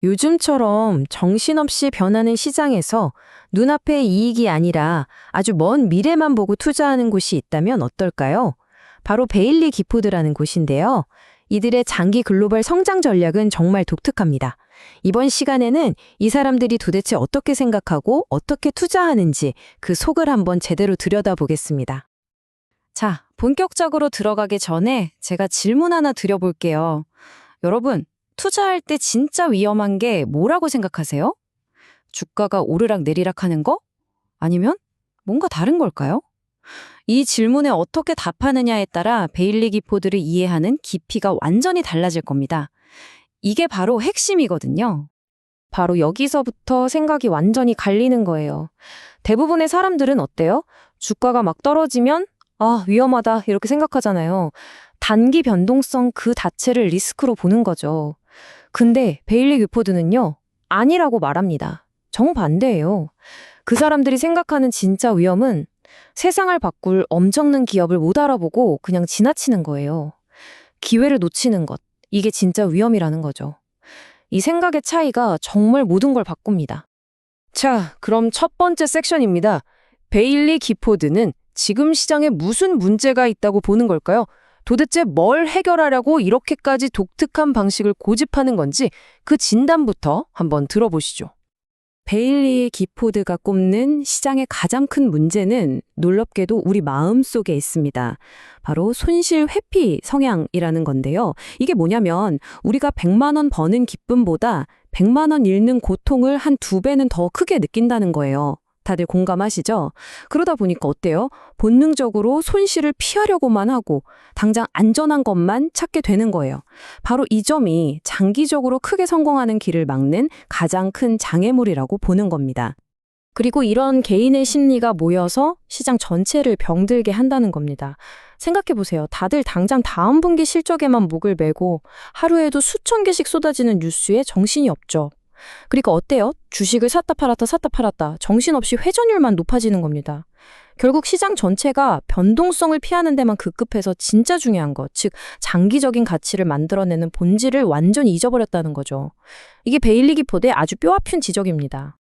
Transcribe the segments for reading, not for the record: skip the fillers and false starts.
요즘처럼 정신없이 변하는 시장에서 눈앞의 이익이 아니라 아주 먼 미래만 보고 투자하는 곳이 있다면 어떨까요? 바로 베일리 기포드라는 곳인데요. 이들의 장기 글로벌 성장 전략은 정말 독특합니다. 이번 시간에는 이 사람들이 도대체 어떻게 생각하고 어떻게 투자하는지 그 속을 한번 제대로 들여다보겠습니다. 자, 본격적으로 들어가기 전에 제가 질문 하나 드려볼게요. 여러분, 투자할 때 진짜 위험한 게 뭐라고 생각하세요? 주가가 오르락 내리락 하는 거? 아니면 뭔가 다른 걸까요? 이 질문에 어떻게 답하느냐에 따라 베일리 기포드를 이해하는 깊이가 완전히 달라질 겁니다. 이게 바로 핵심이거든요. 바로 여기서부터 생각이 완전히 갈리는 거예요. 대부분의 사람들은 어때요? 주가가 막 떨어지면 위험하다 이렇게 생각하잖아요. 단기 변동성 그 자체를 리스크로 보는 거죠. 근데 베일리 규포드는요, 아니라고 말합니다. 정반대예요. 그 사람들이 생각하는 진짜 위험은 세상을 바꿀 엄청난 기업을 못 알아보고 그냥 지나치는 거예요. 기회를 놓치는 것, 이게 진짜 위험이라는 거죠. 이 생각의 차이가 정말 모든 걸 바꿉니다. 자, 그럼 첫 번째 섹션입니다. 베일리 기포드는 지금 시장에 무슨 문제가 있다고 보는 걸까요? 도대체 뭘 해결하려고 이렇게까지 독특한 방식을 고집하는 건지 그 진단부터 한번 들어보시죠. 베일리 기포드가 꼽는 시장의 가장 큰 문제는 놀랍게도 우리 마음속에 있습니다. 바로 손실 회피 성향이라는 건데요. 이게 뭐냐면 우리가 100만 원 버는 기쁨보다 100만 원 잃는 고통을 한 2배는 더 크게 느낀다는 거예요. 다들 공감하시죠? 그러다 보니까 어때요? 본능적으로 손실을 피하려고만 하고 당장 안전한 것만 찾게 되는 거예요. 바로 이 점이 장기적으로 크게 성공하는 길을 막는 가장 큰 장애물이라고 보는 겁니다. 그리고 이런 개인의 심리가 모여서 시장 전체를 병들게 한다는 겁니다. 생각해보세요. 다들 당장 다음 분기 실적에만 목을 매고 하루에도 수천 개씩 쏟아지는 뉴스에 정신이 없죠. 그러니까 어때요? 주식을 샀다 팔았다 정신없이 회전율만 높아지는 겁니다. 결국 시장 전체가 변동성을 피하는 데만 급급해서 진짜 중요한 것, 즉 장기적인 가치를 만들어내는 본질을 완전히 잊어버렸다는 거죠. 이게 베일리 기포드의 아주 뼈아픈 지적입니다.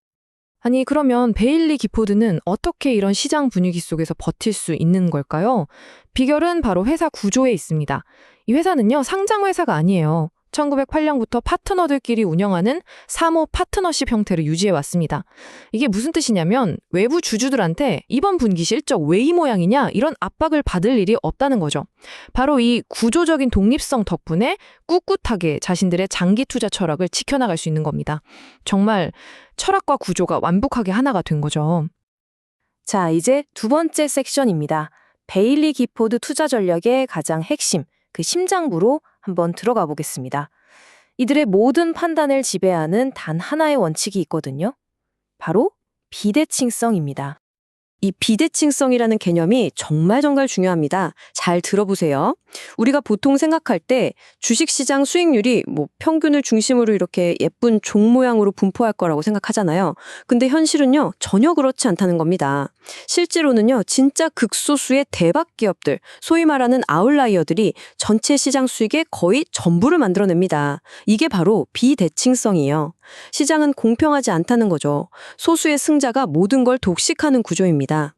아니, 그러면 베일리 기포드는 어떻게 이런 시장 분위기 속에서 버틸 수 있는 걸까요? 비결은 바로 회사 구조에 있습니다. 이 회사는요, 상장 회사가 아니에요. 1908년부터 파트너들끼리 운영하는 사모 파트너십 형태를 유지해 왔습니다. 이게 무슨 뜻이냐면 외부 주주들한테 이번 분기 실적 왜 이 모양이냐 이런 압박을 받을 일이 없다는 거죠. 바로 이 구조적인 독립성 덕분에 꿋꿋하게 자신들의 장기 투자 철학을 지켜나갈 수 있는 겁니다. 정말 철학과 구조가 완벽하게 하나가 된 거죠. 자, 이제 두 번째 섹션입니다. 베일리 기포드 투자 전략의 가장 핵심, 그 심장부로 한번 들어가 보겠습니다. 이들의 모든 판단을 지배하는 단 하나의 원칙이 있거든요. 바로 비대칭성입니다. 이 비대칭성이라는 개념이 정말 중요합니다. 잘 들어보세요. 우리가 보통 생각할 때 주식시장 수익률이 평균을 중심으로 이렇게 예쁜 종 모양으로 분포할 거라고 생각하잖아요. 근데 현실은요, 전혀 그렇지 않다는 겁니다. 실제로는요, 진짜 극소수의 대박 기업들, 소위 말하는 아웃라이어들이 전체 시장 수익의 거의 전부를 만들어냅니다. 이게 바로 비대칭성이에요. 시장은 공평하지 않다는 거죠. 소수의 승자가 모든 걸 독식하는 구조입니다.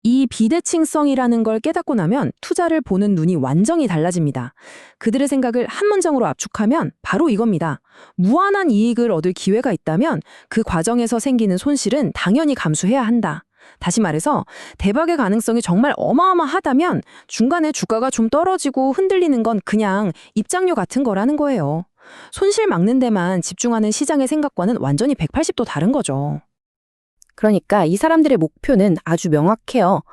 이 비대칭성이라는 걸 깨닫고 나면 투자를 보는 눈이 완전히 달라집니다. 그들의 생각을 한 문장으로 압축하면 바로 이겁니다. 무한한 이익을 얻을 기회가 있다면 그 과정에서 생기는 손실은 당연히 감수해야 한다. 다시 말해서 대박의 가능성이 정말 어마어마하다면 중간에 주가가 좀 떨어지고 흔들리는 건 그냥 입장료 같은 거라는 거예요. 손실 막는 데만 집중하는 시장의 생각과는 완전히 180도 다른 거죠. 그러니까 이 사람들의 목표는 아주 명확해요.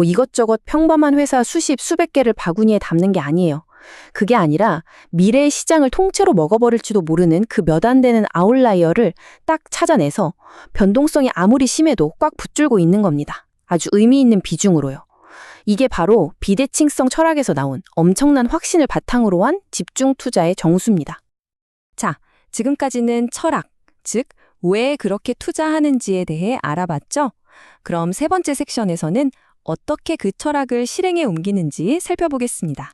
이것저것 평범한 회사 수백 개를 바구니에 담는 게 아니에요. 그게 아니라 미래의 시장을 통째로 먹어버릴지도 모르는 그 몇 안 되는 아웃라이어를 딱 찾아내서 변동성이 아무리 심해도 꽉 붙들고 있는 겁니다. 아주 의미 있는 비중으로요. 이게 바로 비대칭성 철학에서 나온 엄청난 확신을 바탕으로 한 집중 투자의 정수입니다. 자, 지금까지는 철학, 즉 왜 그렇게 투자하는지에 대해 알아봤죠? 그럼 세 번째 섹션에서는 어떻게 그 철학을 실행에 옮기는지 살펴보겠습니다.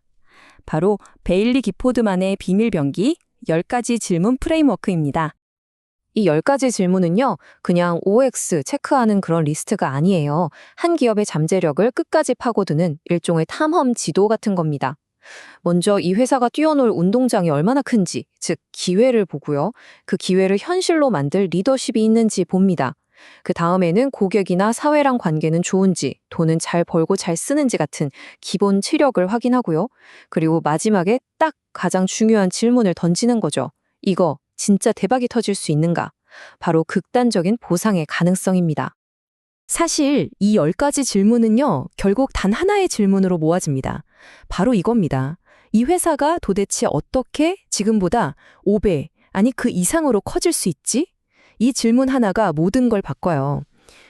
바로 베일리 기포드만의 비밀 병기 10가지 질문 프레임워크입니다. 이 10가지 질문은요, 그냥 OX 체크하는 그런 리스트가 아니에요. 한 기업의 잠재력을 끝까지 파고드는 일종의 탐험 지도 같은 겁니다. 먼저 이 회사가 뛰어놀 운동장이 얼마나 큰지, 즉 기회를 보고요. 그 기회를 현실로 만들 리더십이 있는지 봅니다. 그 다음에는 고객이나 사회랑 관계는 좋은지, 돈은 잘 벌고 잘 쓰는지 같은 기본 치력을 확인하고요. 그리고 마지막에 딱 가장 중요한 질문을 던지는 거죠. 이거 진짜 대박이 터질 수 있는가? 바로 극단적인 보상의 가능성입니다. 사실 이 10가지 질문은요, 결국 단 하나의 질문으로 모아집니다. 바로 이겁니다. 이 회사가 도대체 어떻게 지금보다 5배, 아니 그 이상으로 커질 수 있지? 이 질문 하나가 모든 걸 바꿔요.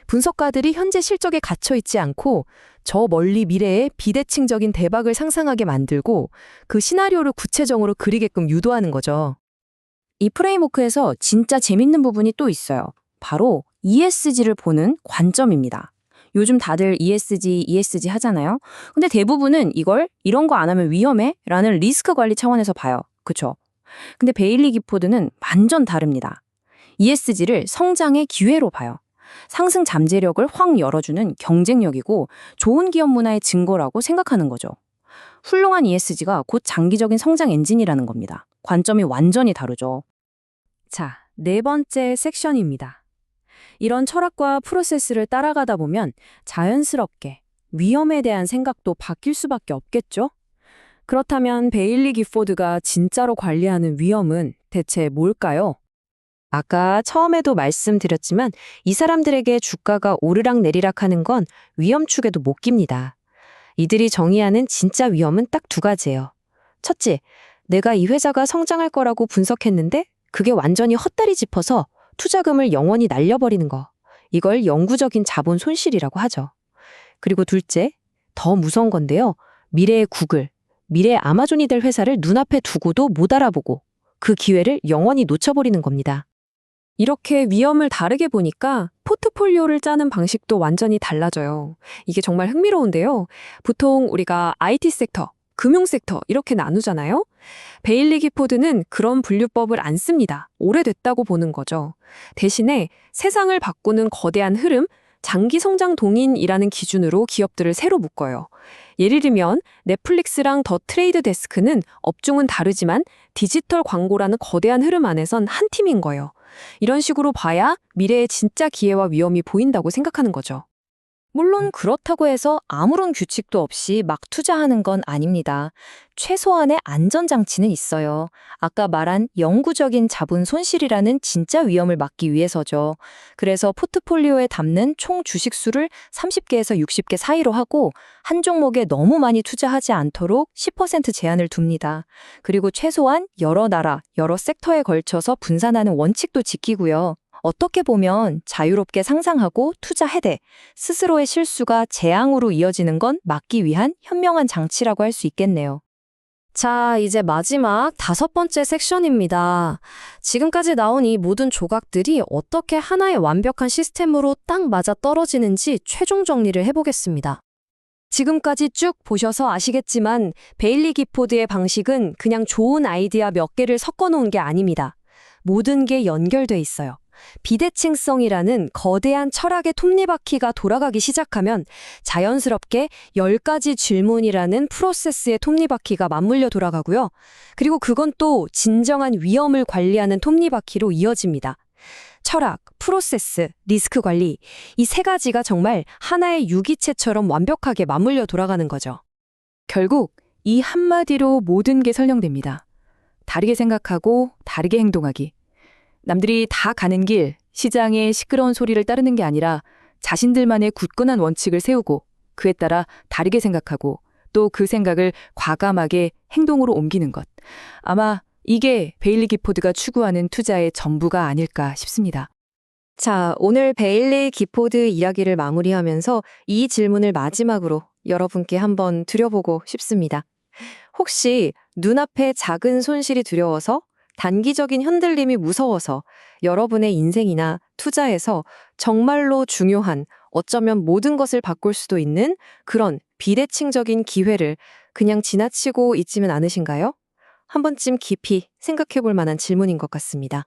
분석가들이 현재 실적에 갇혀 있지 않고 저 멀리 미래의 비대칭적인 대박을 상상하게 만들고 그 시나리오를 구체적으로 그리게끔 유도하는 거죠. 이 프레임워크에서 진짜 재밌는 부분이 또 있어요. 바로 ESG를 보는 관점입니다. 요즘 다들 ESG 하잖아요. 근데 대부분은 이걸 이런 거 안 하면 위험해? 라는 리스크 관리 차원에서 봐요. 그쵸? 근데 베일리 기포드는 완전 다릅니다. ESG를 성장의 기회로 봐요. 상승 잠재력을 확 열어주는 경쟁력이고 좋은 기업 문화의 증거라고 생각하는 거죠. 훌륭한 ESG가 곧 장기적인 성장 엔진이라는 겁니다. 관점이 완전히 다르죠. 자, 네 번째 섹션입니다. 이런 철학과 프로세스를 따라가다 보면 자연스럽게 위험에 대한 생각도 바뀔 수밖에 없겠죠? 그렇다면 베일리 기포드가 진짜로 관리하는 위험은 대체 뭘까요? 아까 처음에도 말씀드렸지만 이 사람들에게 주가가 오르락내리락 하는 건 위험축에도 못 깁니다. 이들이 정의하는 진짜 위험은 딱 두 가지예요. 첫째, 내가 이 회사가 성장할 거라고 분석했는데 그게 완전히 헛다리 짚어서 투자금을 영원히 날려버리는 거. 이걸 영구적인 자본 손실이라고 하죠. 그리고 둘째, 더 무서운 건데요. 미래의 구글, 미래의 아마존이 될 회사를 눈앞에 두고도 못 알아보고 그 기회를 영원히 놓쳐버리는 겁니다. 이렇게 위험을 다르게 보니까 포트폴리오를 짜는 방식도 완전히 달라져요. 이게 정말 흥미로운데요. 보통 우리가 IT 섹터, 금융 섹터 이렇게 나누잖아요. 베일리 기포드는 그런 분류법을 안 씁니다. 오래됐다고 보는 거죠. 대신에 세상을 바꾸는 거대한 흐름, 장기 성장 동인이라는 기준으로 기업들을 새로 묶어요. 예를 들면 넷플릭스랑 더 트레이드 데스크는 업종은 다르지만 디지털 광고라는 거대한 흐름 안에선 한 팀인 거예요. 이런 식으로 봐야 미래의 진짜 기회와 위험이 보인다고 생각하는 거죠. 물론 그렇다고 해서 아무런 규칙도 없이 막 투자하는 건 아닙니다. 최소한의 안전장치는 있어요. 아까 말한 영구적인 자본 손실이라는 진짜 위험을 막기 위해서죠. 그래서 포트폴리오에 담는 총 주식수를 30개에서 60개 사이로 하고 한 종목에 너무 많이 투자하지 않도록 10% 제한을 둡니다. 그리고 최소한 여러 나라, 여러 섹터에 걸쳐서 분산하는 원칙도 지키고요. 어떻게 보면 자유롭게 상상하고 투자해대 스스로의 실수가 재앙으로 이어지는 건 막기 위한 현명한 장치라고 할 수 있겠네요. 자, 이제 마지막 5번째 섹션입니다. 지금까지 나온 이 모든 조각들이 어떻게 하나의 완벽한 시스템으로 딱 맞아 떨어지는지 최종 정리를 해보겠습니다. 지금까지 쭉 보셔서 아시겠지만 베일리 기포드의 방식은 그냥 좋은 아이디어 몇 개를 섞어 놓은 게 아닙니다. 모든 게 연결돼 있어요. 비대칭성이라는 거대한 철학의 톱니바퀴가 돌아가기 시작하면 자연스럽게 10가지 질문이라는 프로세스의 톱니바퀴가 맞물려 돌아가고요. 그리고 그건 또 진정한 위험을 관리하는 톱니바퀴로 이어집니다. 철학, 프로세스, 리스크 관리, 이 세 가지가 정말 하나의 유기체처럼 완벽하게 맞물려 돌아가는 거죠. 결국 이 한마디로 모든 게 설명됩니다. 다르게 생각하고 다르게 행동하기. 남들이 다 가는 길, 시장의 시끄러운 소리를 따르는 게 아니라 자신들만의 굳건한 원칙을 세우고 그에 따라 다르게 생각하고 또 그 생각을 과감하게 행동으로 옮기는 것. 아마 이게 베일리 기포드가 추구하는 투자의 전부가 아닐까 싶습니다. 자, 오늘 베일리 기포드 이야기를 마무리하면서 이 질문을 마지막으로 여러분께 한번 드려보고 싶습니다. 혹시 눈앞에 작은 손실이 두려워서 단기적인 흔들림이 무서워서 여러분의 인생이나 투자에서 정말로 중요한 어쩌면 모든 것을 바꿀 수도 있는 그런 비대칭적인 기회를 그냥 지나치고 있지는 않으신가요? 한 번쯤 깊이 생각해 볼 만한 질문인 것 같습니다.